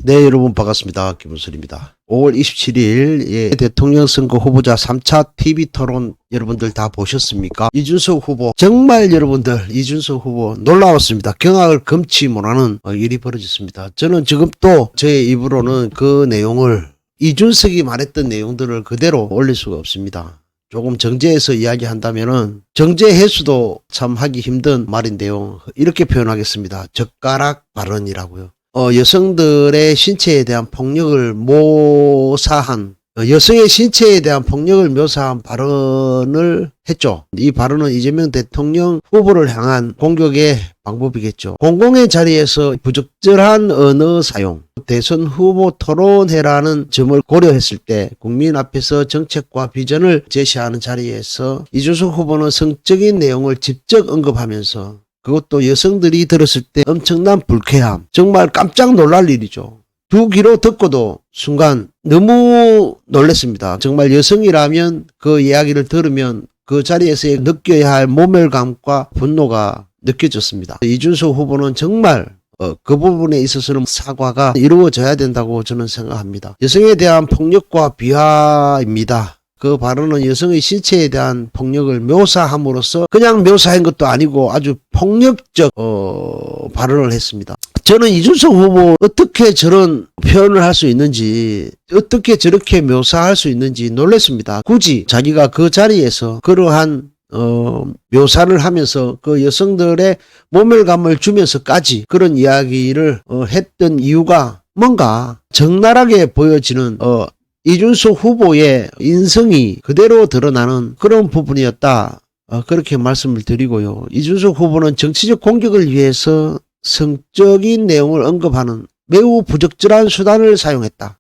네, 여러분 반갑습니다. 김은슬입니다. 5월 27일 대통령 선거 후보자 3차 TV 토론 여러분들 다 보셨습니까? 이준석 후보 정말 여러분들 이준석 후보 놀라웠습니다. 경악을 금치 못하는 일이 벌어졌습니다. 저는 지금 또 제 입으로는 그 내용을 이준석이 말했던 내용들을 그대로 올릴 수가 없습니다. 조금 정제해서 이야기한다면은 정제해수도 참 하기 힘든 말인데요. 이렇게 표현하겠습니다. 젓가락 발언이라고요. 여성들의 신체에 대한 폭력을 묘사한 여성의 신체에 대한 폭력을 묘사한 발언을 했죠. 이 발언은 이재명 대통령 후보를 향한 공격의 방법이겠죠. 공공의 자리에서 부적절한 언어 사용, 대선 후보 토론회라는 점을 고려했을 때 국민 앞에서 정책과 비전을 제시하는 자리에서 이준석 후보는 성적인 내용을 직접 언급하면서 그것도 여성들이 들었을 때 엄청난 불쾌함, 정말 깜짝 놀랄 일이죠. 두 귀로 듣고도 순간 너무 놀랐습니다. 정말 여성이라면 그 이야기를 들으면 그 자리에서 느껴야 할 모멸감과 분노가 느껴졌습니다. 이준석 후보는 정말 그 부분에 있어서는 사과가 이루어져야 된다고 저는 생각합니다. 여성에 대한 폭력과 비하입니다. 그 발언은 여성의 신체에 대한 폭력을 묘사함으로써 그냥 묘사한 것도 아니고 아주 폭력적 발언을 했습니다. 저는 이준석 후보 어떻게 저런 표현을 할 수 있는지, 어떻게 저렇게 묘사할 수 있는지 놀랐습니다. 굳이 자기가 그 자리에서 그러한 묘사를 하면서 그 여성들의 모멸감을 주면서까지 그런 이야기를 했던 이유가 뭔가 적나라하게 보여지는 이준석 후보의 인성이 그대로 드러나는 그런 부분이었다. 그렇게 말씀을 드리고요. 이준석 후보는 정치적 공격을 위해서 성적인 내용을 언급하는 매우 부적절한 수단을 사용했다.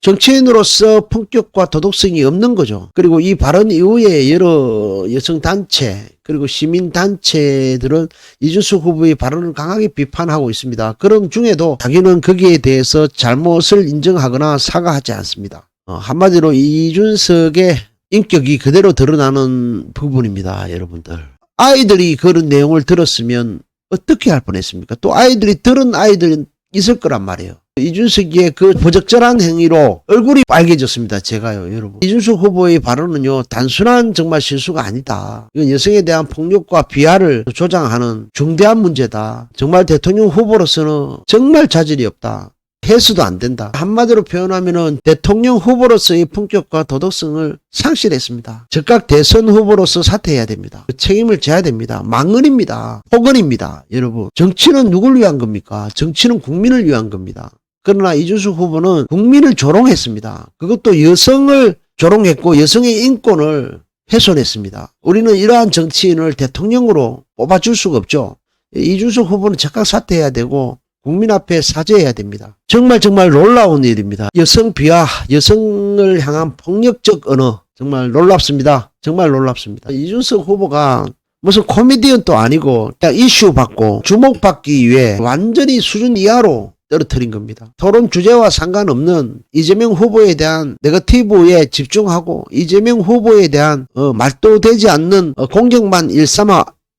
정치인으로서 품격과 도덕성이 없는 거죠. 그리고 이 발언 이후에 여러 여성단체 그리고 시민단체들은 이준석 후보의 발언을 강하게 비판하고 있습니다. 그런 중에도 자기는 거기에 대해서 잘못을 인정하거나 사과하지 않습니다. 한마디로 이준석의 인격이 그대로 드러나는 부분입니다. 여러분들. 아이들이 그런 내용을 들었으면 어떻게 할 뻔했습니까? 또 아이들이 들은 아이들이 있을 거란 말이에요. 이준석의 그 부적절한 행위로 얼굴이 빨개졌습니다. 제가요, 여러분. 이준석 후보의 발언은요, 단순한 정말 실수가 아니다. 이건 여성에 대한 폭력과 비하를 조장하는 중대한 문제다. 정말 대통령 후보로서는 정말 자질이 없다. 해서도 안 된다. 한마디로 표현하면은 대통령 후보로서의 품격과 도덕성을 상실했습니다. 즉각 대선 후보로서 사퇴해야 됩니다. 그 책임을 져야 됩니다. 망언입니다. 폭언입니다. 여러분, 정치는 누굴 위한 겁니까? 정치는 국민을 위한 겁니다. 그러나 이준석 후보는 국민을 조롱했습니다. 그것도 여성을 조롱했고 여성의 인권을 훼손했습니다. 우리는 이러한 정치인을 대통령으로 뽑아줄 수가 없죠. 이준석 후보는 즉각 사퇴해야 되고 국민 앞에 사죄해야 됩니다. 정말 놀라운 일입니다. 여성 비하, 여성을 향한 폭력적 언어 정말 놀랍습니다. 정말 놀랍습니다. 이준석 후보가 무슨 코미디언도 아니고 이슈 받고 주목받기 위해 완전히 수준 이하로 떨어뜨린 겁니다. 토론 주제와 상관없는 이재명 후보에 대한 네거티브에 집중하고 이재명 후보에 대한 말도 되지 않는 공격만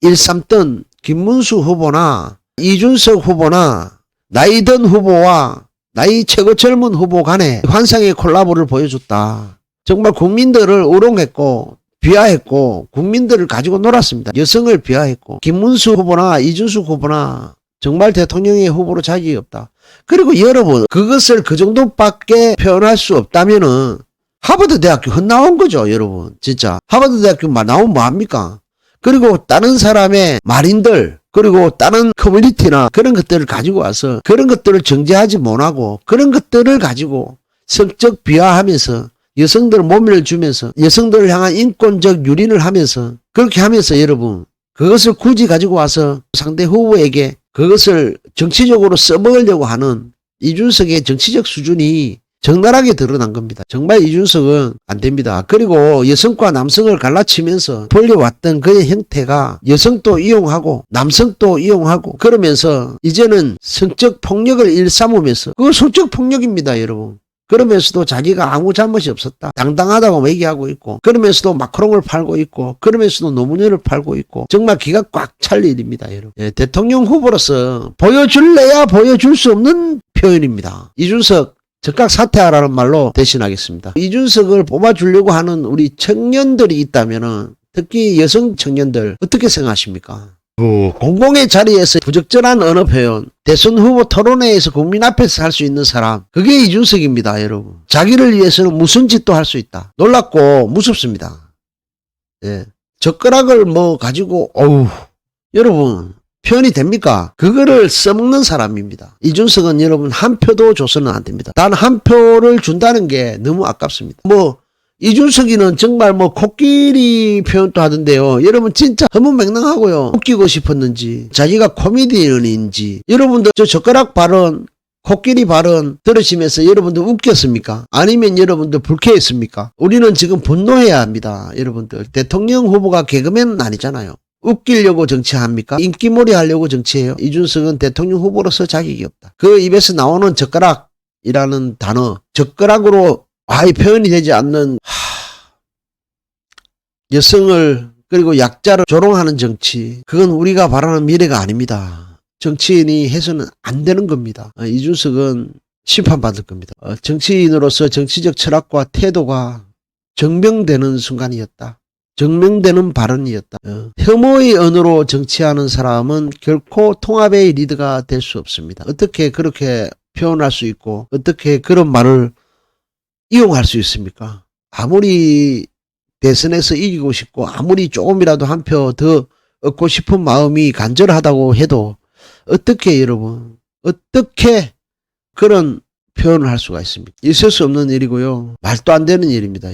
일삼던 김문수 후보나 이준석 후보나 나이 든 후보와 나이 최고 젊은 후보 간의 환상의 콜라보를 보여줬다. 정말 국민들을 우롱했고 비하했고 국민들을 가지고 놀았습니다. 여성을 비하했고 김문수 후보나 이준석 후보나 정말 대통령의 후보로 자격이 없다. 그리고 여러분 그것을 그 정도밖에 표현할 수 없다면은 하버드 대학교 헛나온 거죠. 여러분 진짜 하버드 대학교 나오면 뭐합니까? 그리고 다른 사람의 말인들 그리고 다른 커뮤니티나 그런 것들을 가지고 와서 그런 것들을 정제하지 못하고 그런 것들을 가지고 성적 비하하면서 여성들 모멸을 주면서 여성들을 향한 인권적 유린을 하면서 그렇게 하면서 여러분 그것을 굳이 가지고 와서 상대 후보에게 그것을 정치적으로 써먹으려고 하는 이준석의 정치적 수준이 적나라하게 드러난 겁니다. 정말 이준석은 안 됩니다. 그리고 여성과 남성을 갈라치면서 벌려왔던 그의 형태가 여성도 이용하고 남성도 이용하고 그러면서 이제는 성적 폭력을 일삼으면서 그거 성적 폭력입니다. 여러분. 그러면서도 자기가 아무 잘못이 없었다. 당당하다고 얘기하고 있고 그러면서도 마크롱을 팔고 있고 그러면서도 노무현을 팔고 있고 정말 기가 꽉 찰 일입니다. 여러분. 예, 대통령 후보로서 보여줄래야 보여줄 수 없는 표현입니다. 이준석 즉각 사퇴하라는 말로 대신하겠습니다. 이준석을 뽑아주려고 하는 우리 청년들이 있다면은 특히 여성 청년들 어떻게 생각하십니까? 공공의 자리에서 부적절한 언어 표현, 대선 후보 토론회에서 국민 앞에서 할 수 있는 사람, 그게 이준석입니다, 여러분. 자기를 위해서는 무슨 짓도 할 수 있다. 놀랍고 무섭습니다. 예. 젓가락을 뭐 가지고, 여러분, 표현이 됩니까? 그거를 써먹는 사람입니다. 이준석은 여러분 한 표도 줘서는 안 됩니다. 단 한 표를 준다는 게 너무 아깝습니다. 이준석이는 정말 코끼리 표현도 하던데요. 여러분 진짜 허무맹랑하고요. 웃기고 싶었는지, 자기가 코미디언인지, 여러분들 저 젓가락 발언, 코끼리 발언 들으시면서 여러분들 웃겼습니까? 아니면 여러분들 불쾌했습니까? 우리는 지금 분노해야 합니다. 여러분들 대통령 후보가 개그맨은 아니잖아요. 웃기려고 정치합니까? 인기몰이 하려고 정치해요. 이준석은 대통령 후보로서 자격이 없다. 그 입에서 나오는 젓가락이라는 단어, 젓가락으로 아예 표현이 되지 않는 여성을 그리고 약자를 조롱하는 정치, 그건 우리가 바라는 미래가 아닙니다. 정치인이 해서는 안 되는 겁니다. 이준석은 심판받을 겁니다. 정치인으로서 정치적 철학과 태도가 증명되는 순간이었다. 증명되는 발언이었다. 혐오의 언어로 정치하는 사람은 결코 통합의 리더가 될 수 없습니다. 어떻게 그렇게 표현할 수 있고 어떻게 그런 말을 이용할 수 있습니까? 아무리 대선에서 이기고 싶고 아무리 조금이라도 한 표 더 얻고 싶은 마음이 간절하다고 해도 어떻게 여러분 어떻게 그런 표현을 할 수가 있습니까? 있을 수 없는 일이고요. 말도 안 되는 일입니다.